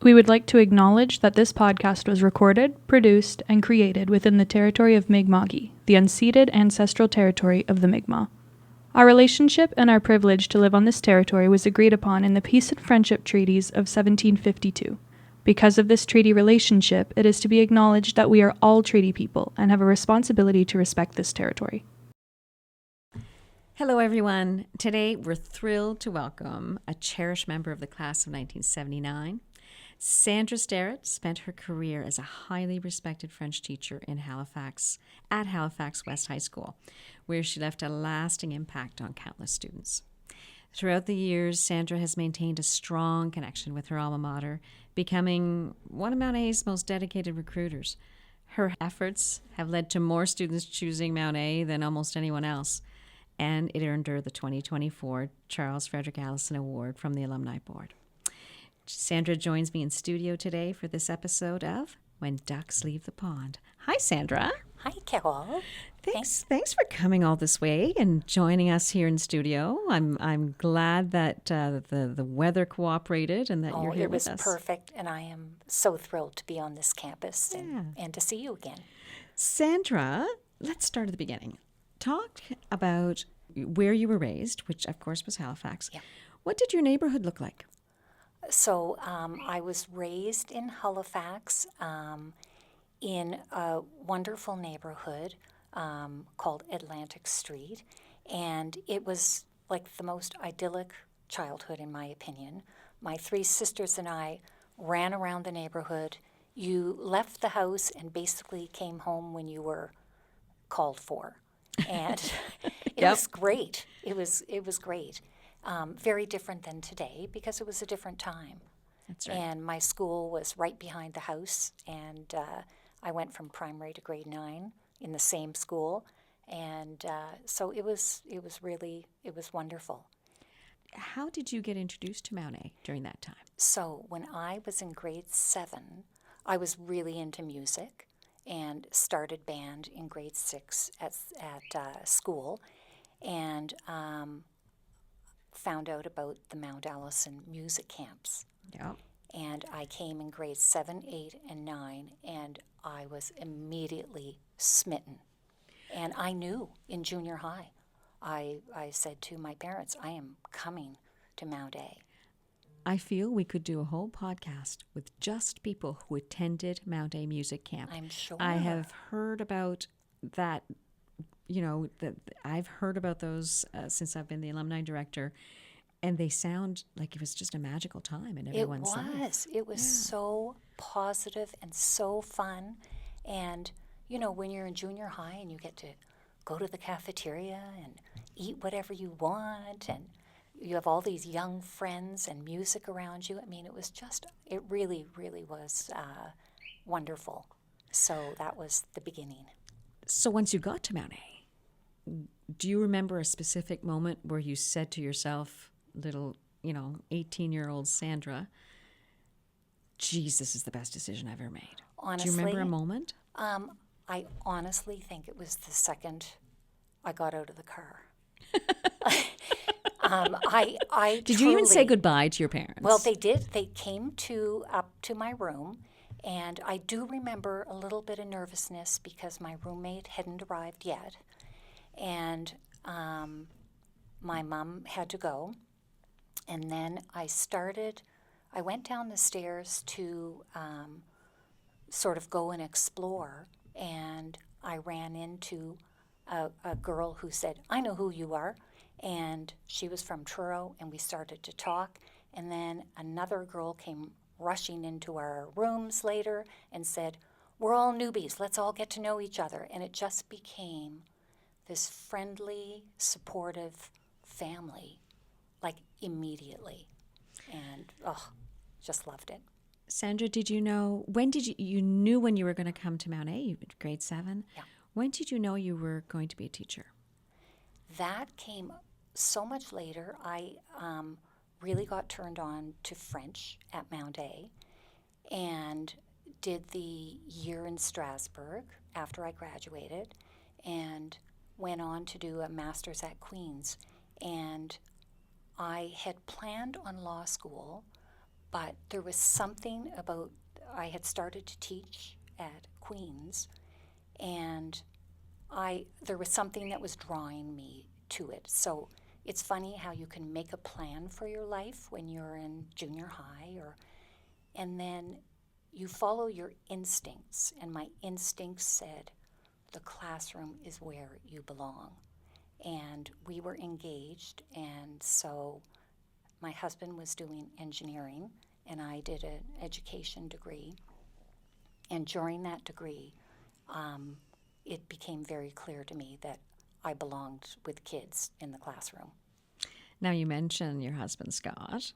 We would like to acknowledge that this podcast was recorded, produced, and created within the territory of Mi'kma'ki, the unceded ancestral territory of the Mi'kmaq. Our relationship and our privilege to live on this territory was agreed upon in the Peace and Friendship Treaties of 1752. Because of this treaty relationship, it is to be acknowledged that we are all treaty people and have a responsibility to respect this territory. Hello, everyone. Today, we're thrilled to welcome a cherished member of the class of 1979. Sandra Starratt spent her career as a highly respected French teacher at Halifax West High School, where she left a lasting impact on countless students. Throughout the years, Sandra has maintained a strong connection with her alma mater, becoming one of Mount A's most dedicated recruiters. Her efforts have led to more students choosing Mount A than almost anyone else, and it earned her the 2024 Charles Frederick Allison Award from the Alumni Board. Sandra joins me in studio today for this episode of When Ducks Leave the Pond. Hi, Sandra. Hi, Carolle. Thanks for coming all this way and joining us here in studio. I'm glad that the weather cooperated and that you're here with us. It was perfect, and I am so thrilled to be on this campus and to see you again. Sandra, let's start at the beginning. Talk about where you were raised, which of course was Halifax. Yeah. What did your neighborhood look like? So I was raised in Halifax in a wonderful neighborhood called Atlantic Street, and it was like the most idyllic childhood, in my opinion. My three sisters and I ran around the neighborhood. You left the house and basically came home when you were called for, and it was great. It was great. Very different than today because it was a different time. That's right. And my school was right behind the house, and I went from primary to grade 9 in the same school, and so it was wonderful. How did you get introduced to Mount A during that time? So when I was in grade 7, I was really into music and started band in grade 6 at school, and found out about the Mount Allison music camps. Yeah. And I came in grades 7, 8, and 9, and I was immediately smitten. And I knew in junior high, I said to my parents, I am coming to Mount A. I feel we could do a whole podcast with just people who attended Mount A music camp. I'm sure. I have heard about that. I've heard about those since I've been the alumni director, and they sound like it was just a magical time in everyone's life. It was so positive and so fun. And, when you're in junior high and you get to go to the cafeteria and eat whatever you want, and you have all these young friends and music around you, it really, really was wonderful. So that was the beginning. So once you got to Mount A, do you remember a specific moment where you said to yourself, little, 18-year-old Sandra, geez, this is the best decision I've ever made? Honestly, do you remember a moment? I honestly think it was the second I got out of the car. Did you even say goodbye to your parents? Well, they did. They came up to my room, and I do remember a little bit of nervousness because my roommate hadn't arrived yet. And my mom had to go. And then I went down the stairs to sort of go and explore. And I ran into a girl who said, I know who you are. And she was from Truro, and we started to talk. And then another girl came rushing into our rooms later and said, we're all newbies, let's all get to know each other. And it just became this friendly, supportive family, like immediately. And, just loved it. Sandra, did you know, you knew when you were going to come to Mount A, grade 7? Yeah. When did you know you were going to be a teacher? That came so much later. I really got turned on to French at Mount A and did the year in Strasbourg after I graduated and went on to do a master's at Queen's. And I had planned on law school, But there was something about, I had started to teach at Queen's, and there was something that was drawing me to it. So it's funny how you can make a plan for your life when you're in junior high, and then you follow your instincts. And my instincts said, the classroom is where you belong. And we were engaged, and so my husband was doing engineering, and I did an education degree. And during that degree, it became very clear to me that I belonged with kids in the classroom. Now, you mentioned your husband, Scott,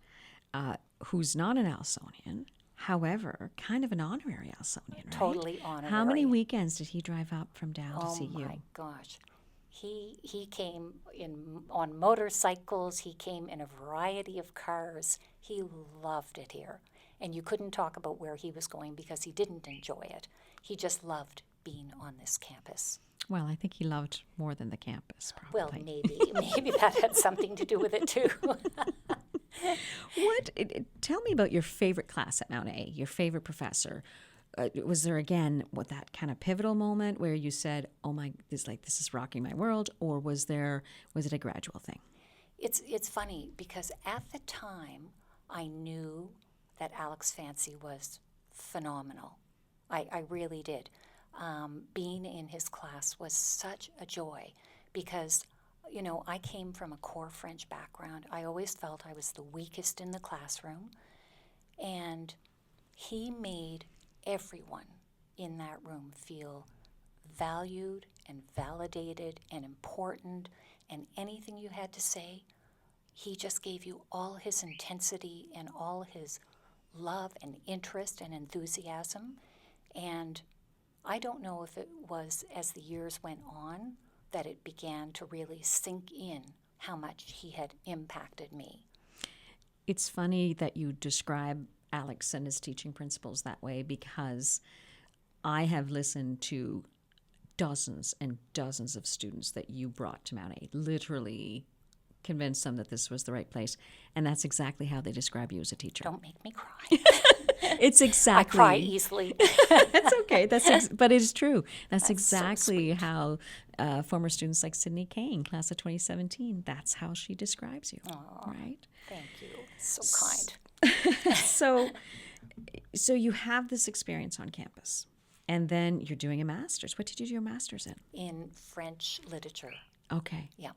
who's not an Alsonian, however, kind of an honorary Alsonian, right? Totally honorary. How many weekends did he drive up from Dow to see you? Oh, my gosh. He came on motorcycles. He came in a variety of cars. He loved it here. And you couldn't talk about where he was going because he didn't enjoy it. He just loved being on this campus. Well, I think he loved more than the campus, probably. Well, maybe that had something to do with it too. Tell me about your favorite class at Mount A, your favorite professor. Was there, again, that kind of pivotal moment where you said, oh my, this is rocking my world, or was it a gradual thing? It's funny because at the time I knew that Alex Fancy was phenomenal. I really did. Being in his class was such a joy because, I came from a core French background. I always felt I was the weakest in the classroom, and he made everyone in that room feel valued and validated and important, and anything you had to say, he just gave you all his intensity and all his love and interest and enthusiasm. And I don't know if it was as the years went on that it began to really sink in how much he had impacted me. It's funny that you describe Alex and his teaching principles that way, because I have listened to dozens and dozens of students that you brought to Mount A, literally convinced them that this was the right place. And that's exactly how they describe you as a teacher. Don't make me cry. It's exactly. I cry easily. That's okay. But it is true. That's exactly so how former students like Sydney Kane, class of 2017, that's how she describes you, right? Thank you. So kind. So you have this experience on campus, and then you're doing a master's. What did you do your master's in? In French literature. Okay. Yeah.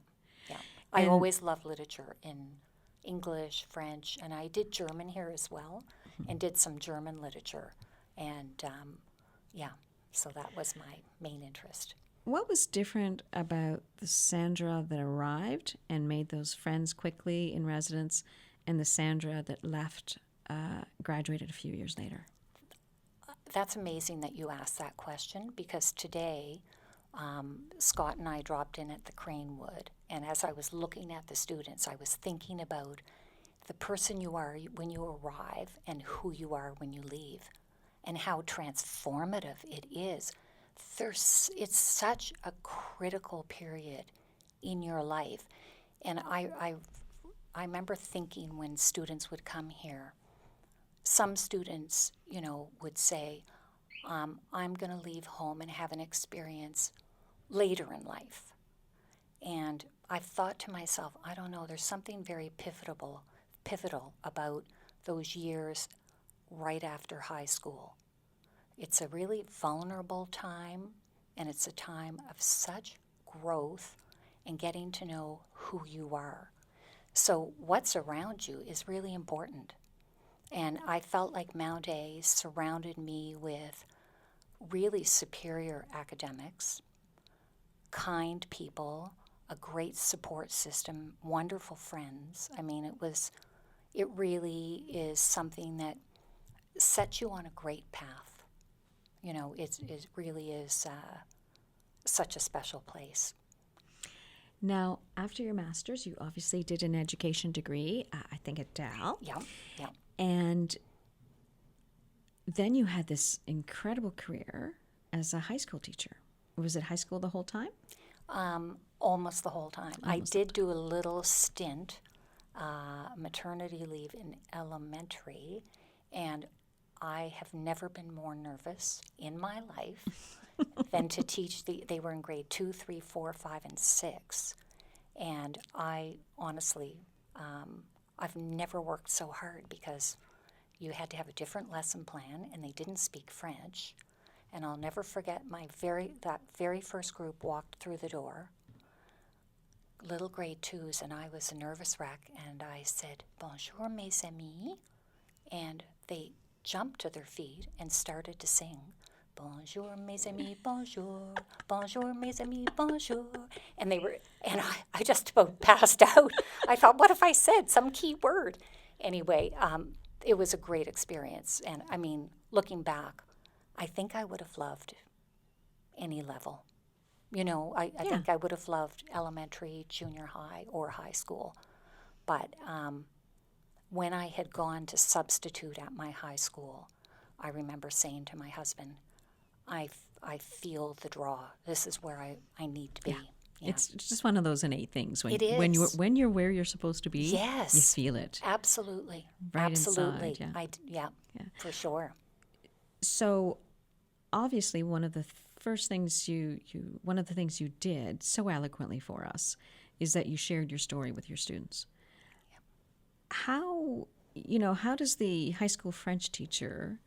I always loved literature in English, French, and I did German here as well, and did some German literature. And so that was my main interest. What was different about the Sandra that arrived and made those friends quickly in residence, and the Sandra that left, graduated a few years later? That's amazing that you asked that question, because today Scott and I dropped in at the Cranewood, and as I was looking at the students, I was thinking about the person you are when you arrive and who you are when you leave, and how transformative it is. It's such a critical period in your life. And I remember thinking when students would come here, some students, would say, I'm going to leave home and have an experience later in life. And I've thought to myself, I don't know, there's something very pivotal about those years right after high school. It's a really vulnerable time, and it's a time of such growth and getting to know who you are. So what's around you is really important. And I felt like Mount A surrounded me with really superior academics, kind people, a great support system, wonderful friends. I mean, it really is something that sets you on a great path. It really is such a special place. Now, after your master's, you obviously did an education degree, I think at Dal. Yeah. And then you had this incredible career as a high school teacher. Was it high school the whole time? Almost the whole time. I did do a little stint maternity leave in elementary, and I have never been more nervous in my life than to teach. They were in grade 2, 3, 4, 5, and 6. And I honestly, I've never worked so hard because you had to have a different lesson plan, and they didn't speak French. And I'll never forget that very first group walked through the door, little grade 2s, and I was a nervous wreck, and I said, "Bonjour, mes amis," and they jumped to their feet and started to sing, "Bonjour, mes amis, bonjour, bonjour, mes amis, bonjour," and I just about passed out. I thought, what if I said some key word? Anyway, it was a great experience, and I mean, looking back, I think I would have loved any level. You know, I think I would have loved elementary, junior high, or high school. But when I had gone to substitute at my high school, I remember saying to my husband, I feel the draw. This is where I need to be. Yeah. It's just one of those innate things. It is. When you're where you're supposed to be, yes, you feel it. Absolutely. Right Absolutely. inside, yeah, for sure. So obviously one of the things you did so eloquently for us is that you shared your story with your students. Yep. How does the high school French teacher,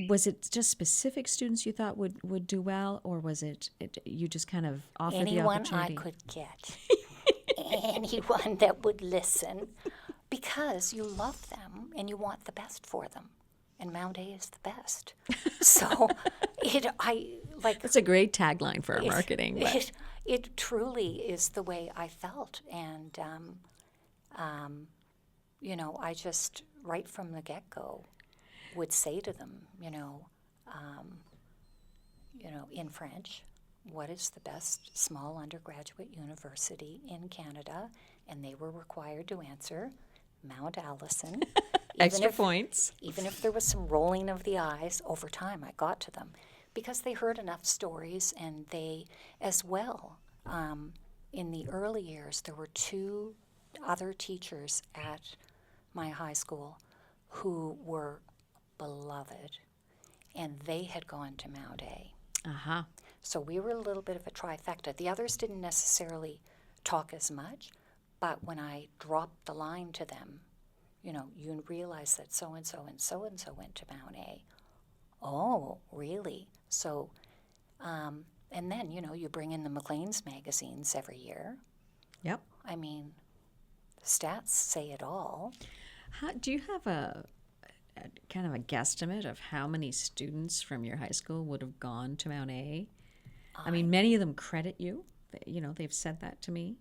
was it just specific students you thought would do well, or was it you just kind of offered the opportunity? Anyone I could get. Anyone that would listen, because you love them and you want the best for them. And Mount A is the best. So That's a great tagline for our marketing. It truly is the way I felt. And, I just, right from the get-go, would say to them, in French, what is the best small undergraduate university in Canada? And they were required to answer Mount Allison. Extra points. Even if there was some rolling of the eyes, over time I got to them because they heard enough stories, and they, as well, in the early years, there were 2 other teachers at my high school who were beloved, and they had gone to Mount A. Uh-huh. So we were a little bit of a trifecta. The others didn't necessarily talk as much, but when I dropped the line to them, you realize that so-and-so and so-and-so went to Mount A. Oh, really? So, and then, you bring in the Maclean's magazines every year. Yep. I mean, the stats say it all. Do you have a kind of a guesstimate of how many students from your high school would have gone to Mount A? I mean, many of them credit you. They've said that to me.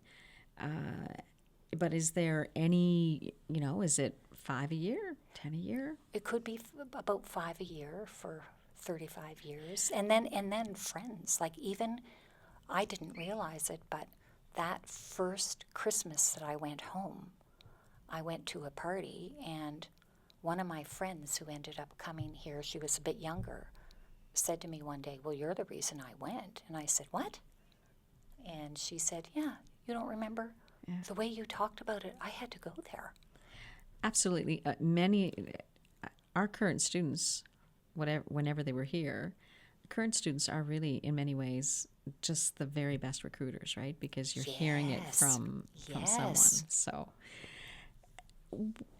But is there any, is it 5 a year, 10 a year? It could be about 5 a year for 35 years. And then friends. Like, even, I didn't realize it, but that first Christmas that I went home, I went to a party, and one of my friends who ended up coming here, she was a bit younger, said to me one day, "Well, you're the reason I went." And I said, "What?" And she said, "Yeah, you don't remember? Yeah. The way you talked about it, I had to go there." Absolutely. Our current students, whenever they were here, current students are really, in many ways, just the very best recruiters, right? Because you're hearing it from someone. So,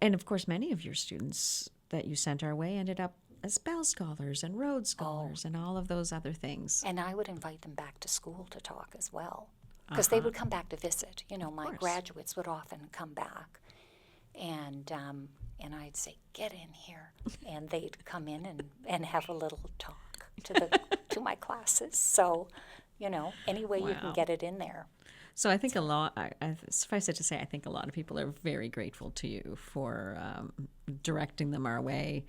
and of course, many of your students that you sent our way ended up as Bell Scholars and Rhodes Scholars and all of those other things. And I would invite them back to school to talk as well, because they would come back to visit. My graduates would often come back, and I'd say, "Get in here," and they'd come in and have a little talk to my classes. So, any way you can get it in there. So I think suffice it to say, I think a lot of people are very grateful to you for directing them our way.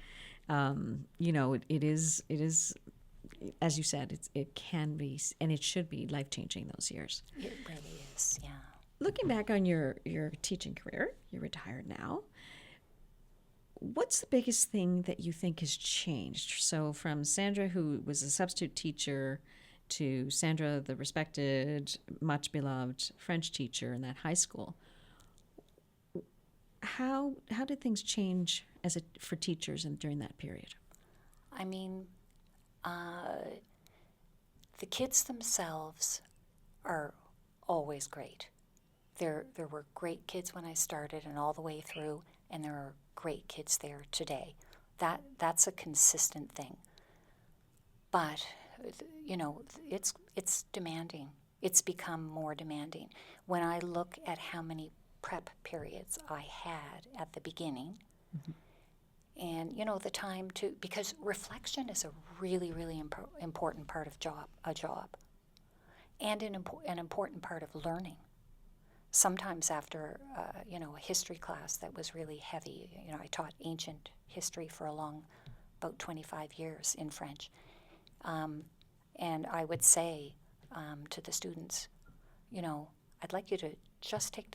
It is, as you said, it can be, and it should be life-changing those years. It really is, yeah. Looking back on your teaching career, you're retired now. What's the biggest thing that you think has changed? So from Sandra, who was a substitute teacher, to Sandra, the respected, much beloved French teacher in that high school, How did things change for teachers during that period? I mean, the kids themselves are always great. There were great kids when I started and all the way through, and there are great kids there today. That's a consistent thing. But, it's demanding. It's become more demanding. When I look at how many prep periods I had at the beginning, and, the time because reflection is a really, really important part of a job, and an important part of learning. Sometimes after, a history class that was really heavy, I taught ancient history for about 25 years in French. And I would say to the students, I'd like you to just take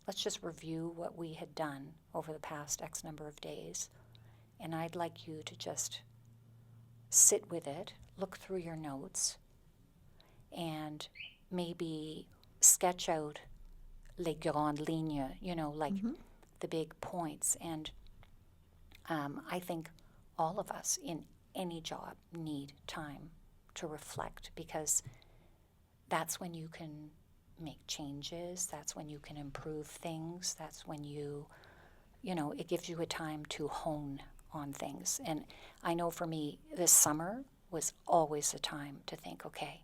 let's just review what we had done over the past X number of days. And I'd like you to just sit with it, look through your notes, and maybe sketch out les grandes lignes, the big points. And I think all of us in any job need time to reflect, because that's when you can make changes, that's when you can improve things, that's when it gives you a time to hone on things. And I know for me, this summer was always a time to think, okay,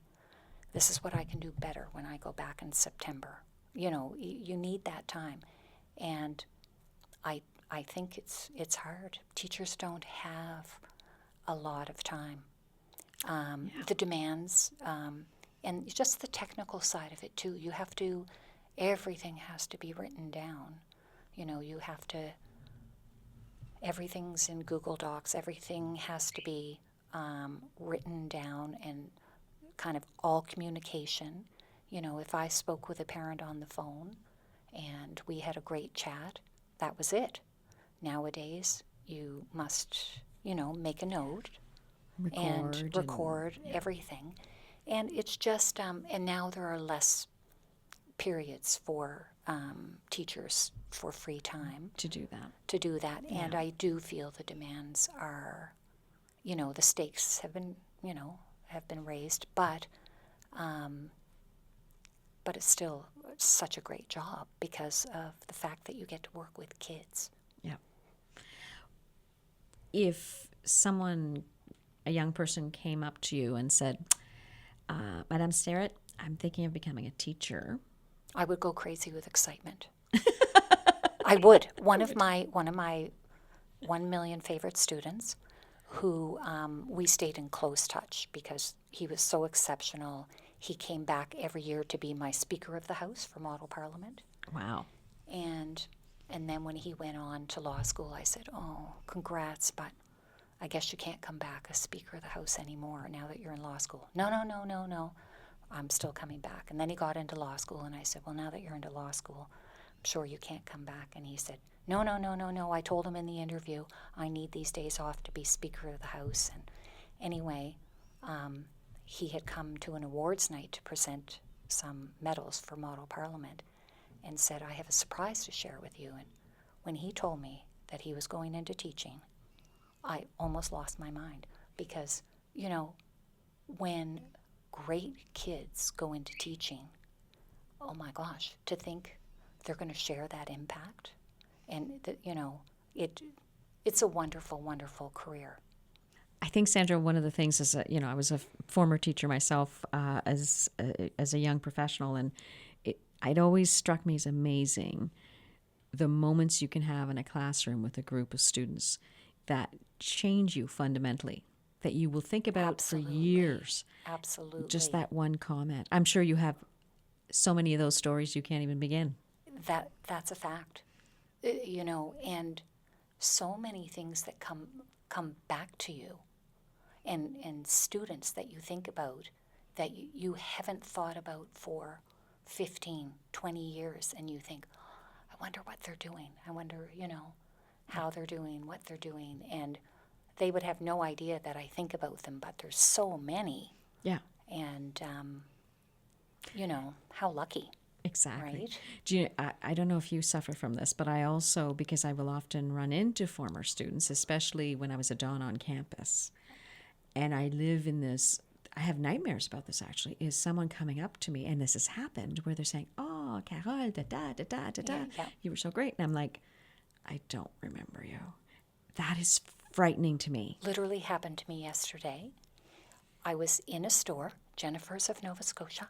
this is what I can do better when I go back in September. You need that time. And I think it's hard. Teachers don't have a lot of time. The demands, and just the technical side of it too. Everything has to be written down. Everything's in Google Docs. Everything has to be written down, and kind of all communication. If I spoke with a parent on the phone and we had a great chat, that was it. Nowadays, you must, make a note and record everything. And it's just, and now there are less periods for teachers for free time. To do that. Yeah. And I do feel the demands are, the stakes have been raised, but it's still such a great job because of the fact that you get to work with kids. Yeah. If a young person came up to you and said, Madame Starratt, I'm thinking of becoming a teacher, I would go crazy with excitement. I would. One of my 1 million favorite students, who we stayed in close touch because he was so exceptional. He came back every year to be my Speaker of the House for Model Parliament. Wow. And then when he went on to law school, I said, oh, congrats, but I guess you can't come back as Speaker of the House anymore now that you're in law school. No. I'm still coming back. And then he got into law school, and I said, well, now that you're into law school, I'm sure you can't come back. And he said, no. I told him in the interview, I need these days off to be Speaker of the House. And anyway, he had come to an awards night to present some medals for Model Parliament and said, I have a surprise to share with you. And when he told me that he was going into teaching, I almost lost my mind because, when great kids go into teaching, oh my gosh, to think they're going to share that impact. And, it's a wonderful, wonderful career. I think, Sandra, one of the things is that, I was a former teacher myself as a young professional, and it always struck me as amazing the moments you can have in a classroom with a group of students that change you fundamentally, that you will think about Absolutely. for years. Absolutely. Just that one comment. I'm sure you have so many of those stories you can't even begin. That's a fact. And so many things that come back to you, and students that you think about that you haven't thought about for 15, 20 years, and you think, I wonder what they're doing. I wonder, how they're doing, what they're doing. And they would have no idea that I think about them, but there's so many. Yeah. And, how lucky. Exactly. right? Do you, I don't know if you suffer from this, but I also, because I will often run into former students, especially when I was a Dawn on campus, and I live in this, I have nightmares about this actually, is someone coming up to me, and this has happened, where they're saying, oh, Carolle, da da da da da da, Yeah. you were so great. And I'm like, I don't remember you. That is frightening to me. Literally happened to me yesterday. I was in a store, Jennifer's of Nova Scotia,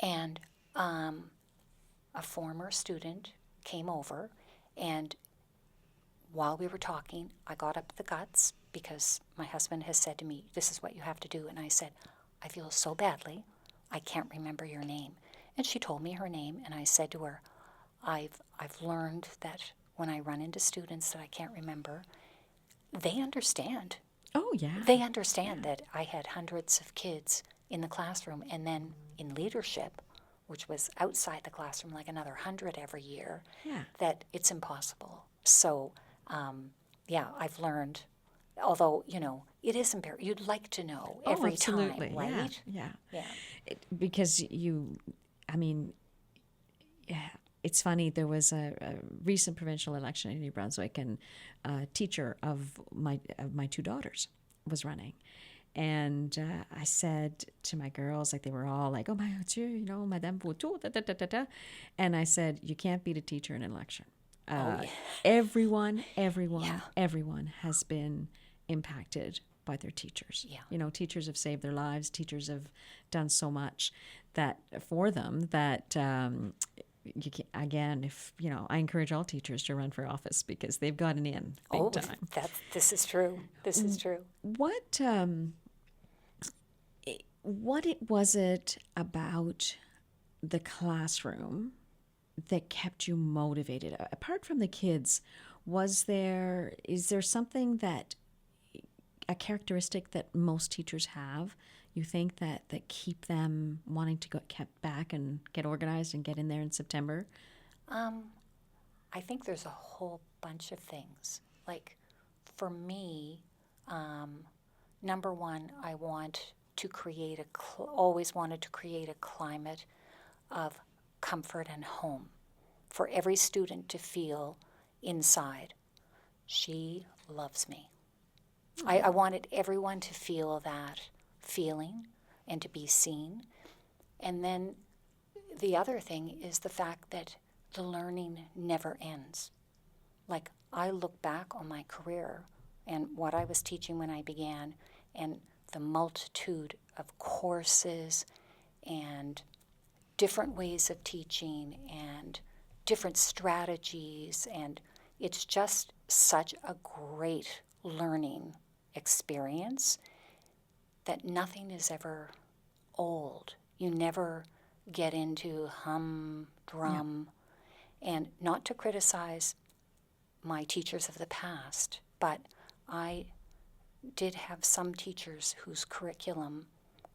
and a former student came over, and while we were talking, I got up the guts because my husband has said to me, this is what you have to do. And I said, I feel so badly, I can't remember your name. And she told me her name, and I said to her, I've learned that when I run into students that I can't remember, they understand. Oh, yeah. They understand that I had hundreds of kids in the classroom, and then in leadership, which was outside the classroom, like another 100 every year, Yeah. that it's impossible. So, I've learned, although, it is imperative. You'd like to know every absolutely. time, right? Yeah. Yeah. Because it's funny, there was a recent provincial election in New Brunswick, and a teacher of my two daughters was running. And I said to my girls, like, they were all like, oh my Dieu, Madame Vautour, da da da da da. And I said, you can't beat a teacher in an election. Everyone has been impacted by their teachers. Yeah. Teachers have saved their lives. Teachers have done so much for them that you can, again, I encourage all teachers to run for office because they've gotten in big time. This is true. This is true. What was it about the classroom that kept you motivated? Apart from the kids, is there something a characteristic that most teachers have, you think, that keep them wanting to get back and get organized and get in there in September? I think there's a whole bunch of things. Like, for me, number one, I want to always wanted to create a climate of comfort and home for every student to feel inside, she loves me. I wanted everyone to feel that feeling and to be seen. And then the other thing is the fact that the learning never ends. Like, I look back on my career and what I was teaching when I began, and the multitude of courses and different ways of teaching and different strategies, and it's just such a great learning experience that nothing is ever old. You never get into humdrum. And not to criticize my teachers of the past, but I did have some teachers whose curriculum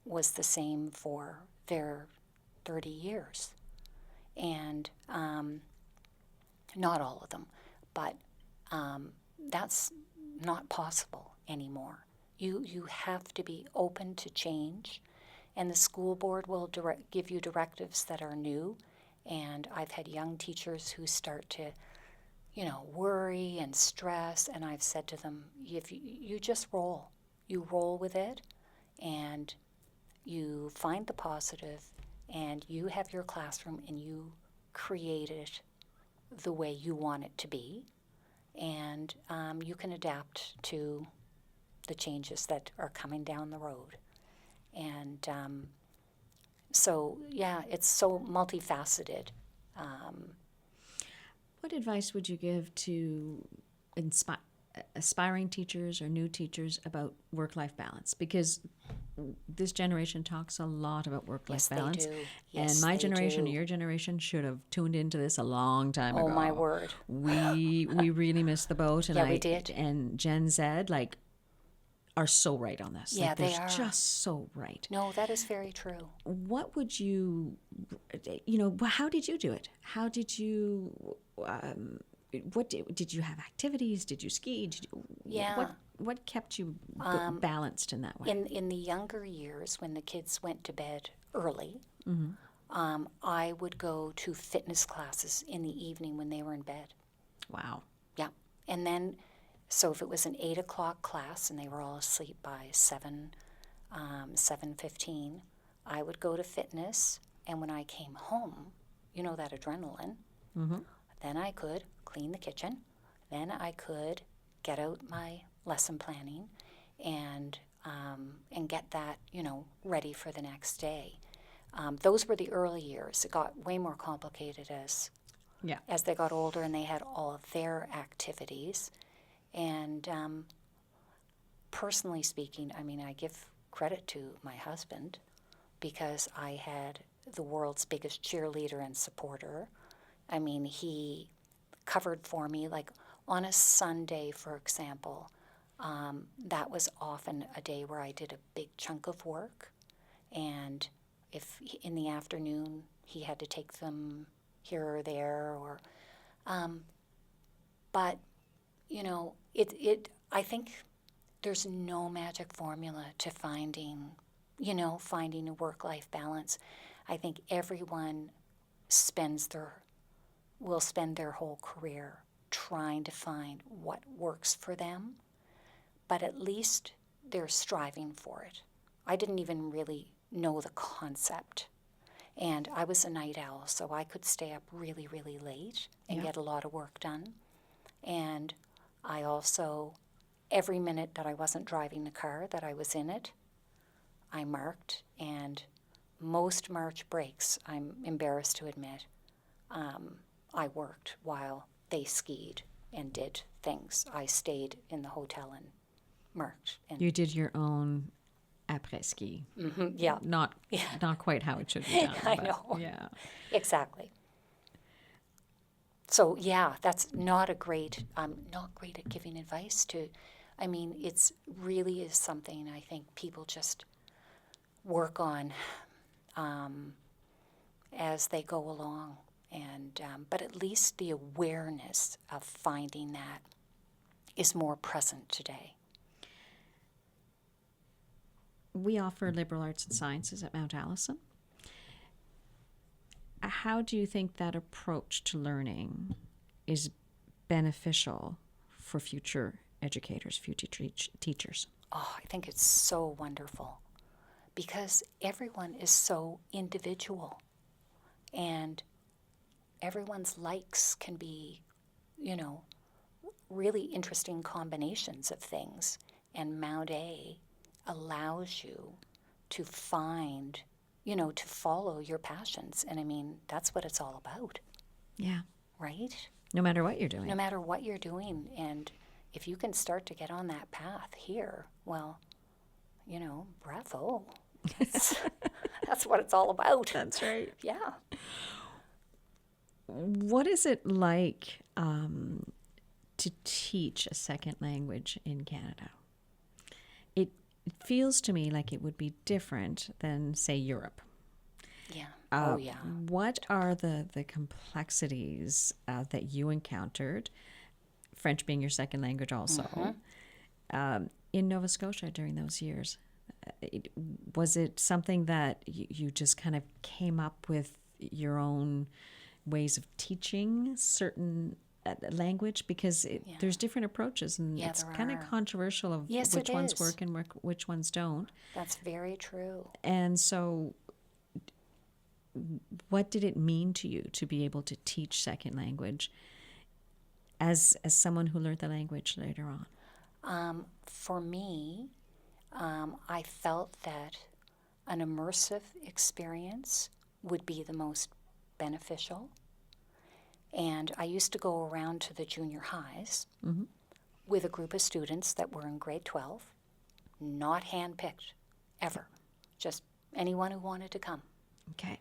was the same for their 30 years. And not all of them, but that's not possible anymore. You have to be open to change, and the school board will give you directives that are new. And I've had young teachers who start to, worry and stress, and I've said to them, if you just roll. You roll with it, and you find the positive, and you have your classroom, and you create it the way you want it to be, and you can adapt to the changes that are coming down the road. And so, it's so multifaceted. What advice would you give to aspiring teachers or new teachers about work-life balance? Because this generation talks a lot about work-life balance. They do. And my generation or your generation should have tuned into this a long time ago. Oh, my word. We really missed the boat. And we did. And Gen Z, are so right on this. Yeah, they they're are. just so right. No, that is very true. What would you, how did you do it? How did you, did you have activities? Did you ski? What kept you balanced in that way? In the younger years, when the kids went to bed early, I would go to fitness classes in the evening when they were in bed. Wow. Yeah. And then, so if it was an 8 o'clock class and they were all asleep by 7:15, I would go to fitness. And when I came home, you know, that adrenaline, then I could clean the kitchen. Then I could get out my lesson planning and get that, you know, ready for the next day. Those were the early years. It got way more complicated as they got older and they had all of their activities. And personally speaking, I mean, I give credit to my husband because I had the world's biggest cheerleader and supporter. I mean, he covered for me, like on a Sunday, for example. That was often a day where I did a big chunk of work. And if in the afternoon he had to take them here or there, or, but, you know, I think there's no magic formula to finding a work-life balance. I think everyone will spend their whole career trying to find what works for them, but at least they're striving for it. I didn't even really know the concept. And I was a night owl, so I could stay up really, really late and get a lot of work done. And I also, every minute that I wasn't driving the car, that I was in it, I marked. And most March breaks, I'm embarrassed to admit, I worked while they skied and did things. I stayed in the hotel and marked. And You did your own après-ski. yeah. Not quite how it should be done. I but know. Yeah. Exactly. So, yeah, that's not great at giving advice to. I mean, it's really is something I think people just work on as they go along. And but at least the awareness of finding that is more present today. We offer liberal arts and sciences at Mount Allison. How do you think that approach to learning is beneficial for future educators, future teachers? Oh, I think it's so wonderful because everyone is so individual and everyone's likes can be, you know, really interesting combinations of things. And Mount A allows you to find, you know, to follow your passions. And I mean, that's what it's all about. Yeah. Right? No matter what you're doing. No matter what you're doing. And if you can start to get on that path here, well, you know, bravo. That's what it's all about. That's right. Yeah. What is it like to teach a second language in Canada? It feels to me like it would be different than, say, Europe. Yeah. Oh, yeah. What are the complexities that you encountered, French being your second language also, in Nova Scotia during those years? Was it something that you just kind of came up with your own ways of teaching certain language? Because there's different approaches, and it's kind of controversial of which ones work and which ones don't. That's very true. And so what did it mean to you to be able to teach second language as someone who learned the language later on? For me, I felt that an immersive experience would be the most beneficial. And I used to go around to the junior highs with a group of students that were in grade 12, not handpicked, ever. Just anyone who wanted to come. Okay.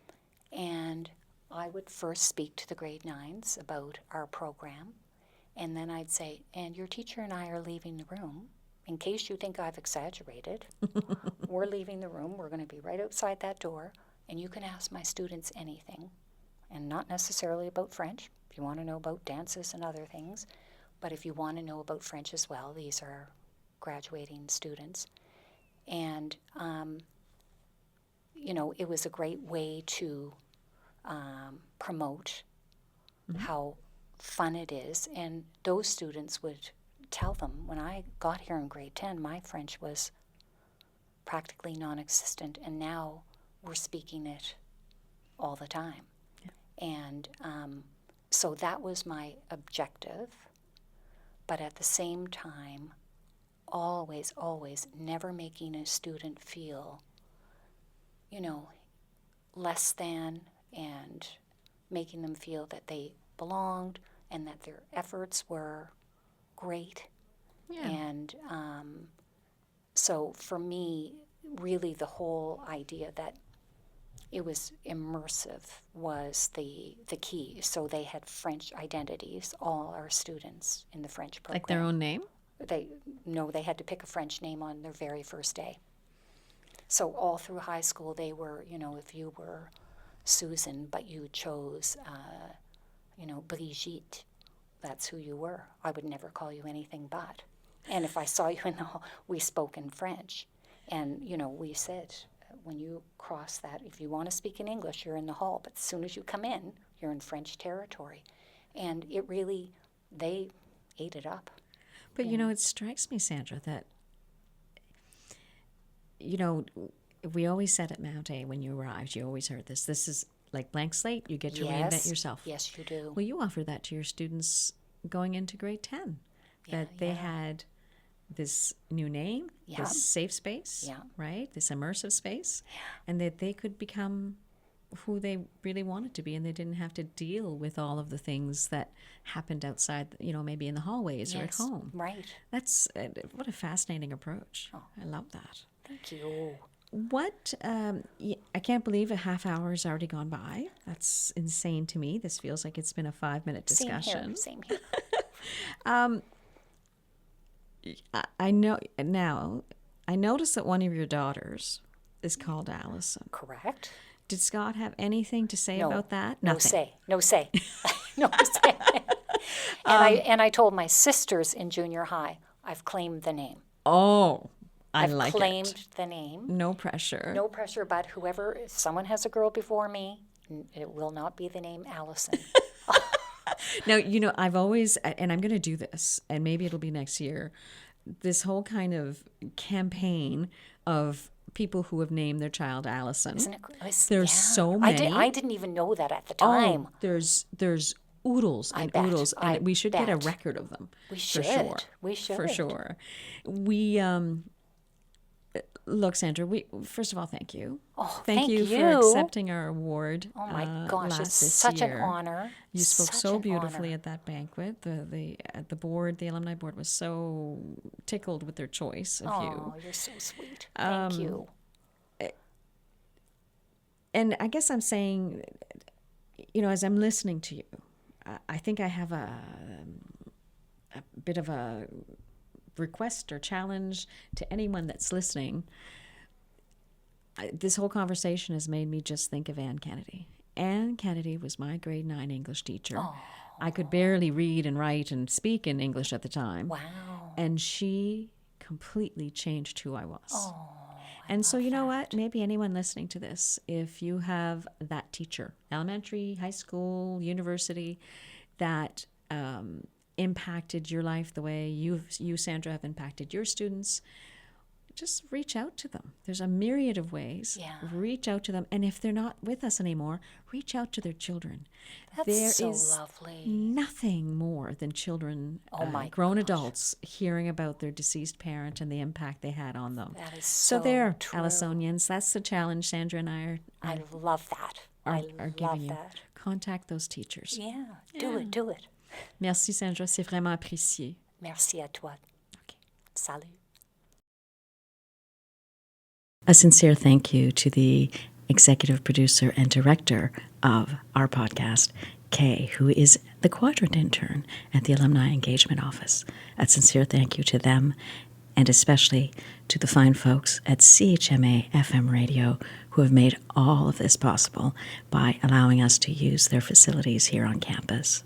And I would first speak to the grade 9s about our program, and then I'd say, and your teacher and I are leaving the room. In case you think I've exaggerated, we're leaving the room. We're going to be right outside that door, and you can ask my students anything, and not necessarily about French. If you want to know about dances and other things, but if you want to know about French as well, these are graduating students. And, you know, it was a great way to promote how fun it is. And those students would tell them, when I got here in grade 10, my French was practically non-existent, and now we're speaking it all the time. Yeah. And so that was my objective, but at the same time, always, always never making a student feel, less than, and making them feel that they belonged and that their efforts were great. Yeah. And so for me, really the whole idea that it was immersive was the key. So they had French identities, all our students in the French program. Like their own name? They had to pick a French name on their very first day. So all through high school, they were, if you were Susan, but you chose, Brigitte, that's who you were. I would never call you anything but. And if I saw you in the hall, we spoke in French. And, we said, when you cross that, if you want to speak in English, you're in the hall. But as soon as you come in, you're in French territory. And it really, they ate it up. But, it strikes me, Sandra, that, we always said at Mount A when you arrived, you always heard this. This is like blank slate. You get to reinvent yourself. Yes, you do. Well, you offer that to your students going into grade 10, that they had this new name, this safe space, right? This immersive space, and that they could become who they really wanted to be, and they didn't have to deal with all of the things that happened outside, maybe in the hallways or at home. Right. That's what a fascinating approach. Oh. I love that. Thank you. What, I can't believe a half hour has already gone by. That's insane to me. This feels like it's been a 5-minute discussion. Same here. I know now, I noticed that one of your daughters is called Allison. Correct. Did Scott have anything to say about that? Nothing. No say. No say. And I told my sisters in junior high, I've claimed the name. Oh, I like it. I've claimed the name. No pressure. No pressure, but if someone has a girl before me, it will not be the name Allison. Now, I've always, and I'm going to do this, and maybe it'll be next year, this whole kind of campaign of people who have named their child Allison. Isn't it great? There's so many. I didn't even know that at the time. Oh, there's oodles and oodles, and we should get a record of them. We should. For sure. We should. For sure. We, look, Sandra, first of all, thank you. Oh, thank you for accepting our award. Oh my gosh, it's such an honor. You spoke so beautifully at that banquet. The alumni board was so tickled with their choice of you. Oh, you're so sweet. Thank you. And I guess I'm saying, as I'm listening to you, I think I have a bit of a request or challenge to anyone that's listening. This whole conversation has made me just think of Anne Kennedy. Anne Kennedy was my grade 9 English teacher. Oh. I could barely read and write and speak in English at the time. Wow. And she completely changed who I was. Oh, and so, you know what? Maybe anyone listening to this, if you have that teacher, elementary, high school, university, that impacted your life the way you, Sandra, have impacted your students, just reach out to them. There's a myriad of ways. Yeah. Reach out to them. And if they're not with us anymore, reach out to their children. That's so lovely. Nothing more than children, grown adults, hearing about their deceased parent and the impact they had on them. That is so there, true. Allisonians, that's the challenge Sandra and I I love that. are giving you. Contact those teachers. Yeah, do it. Merci Sandra, c'est vraiment apprécié. Merci à toi. Okay. Salut. A sincere thank you to the executive producer and director of our podcast, Kay, who is the quadrant intern at the Alumni Engagement Office. A sincere thank you to them, and especially to the fine folks at CHMA FM Radio who have made all of this possible by allowing us to use their facilities here on campus.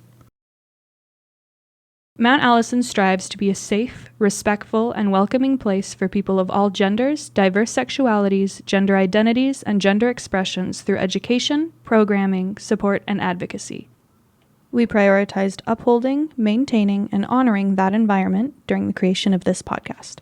Mount Allison strives to be a safe, respectful, and welcoming place for people of all genders, diverse sexualities, gender identities, and gender expressions through education, programming, support, and advocacy. We prioritized upholding, maintaining, and honoring that environment during the creation of this podcast.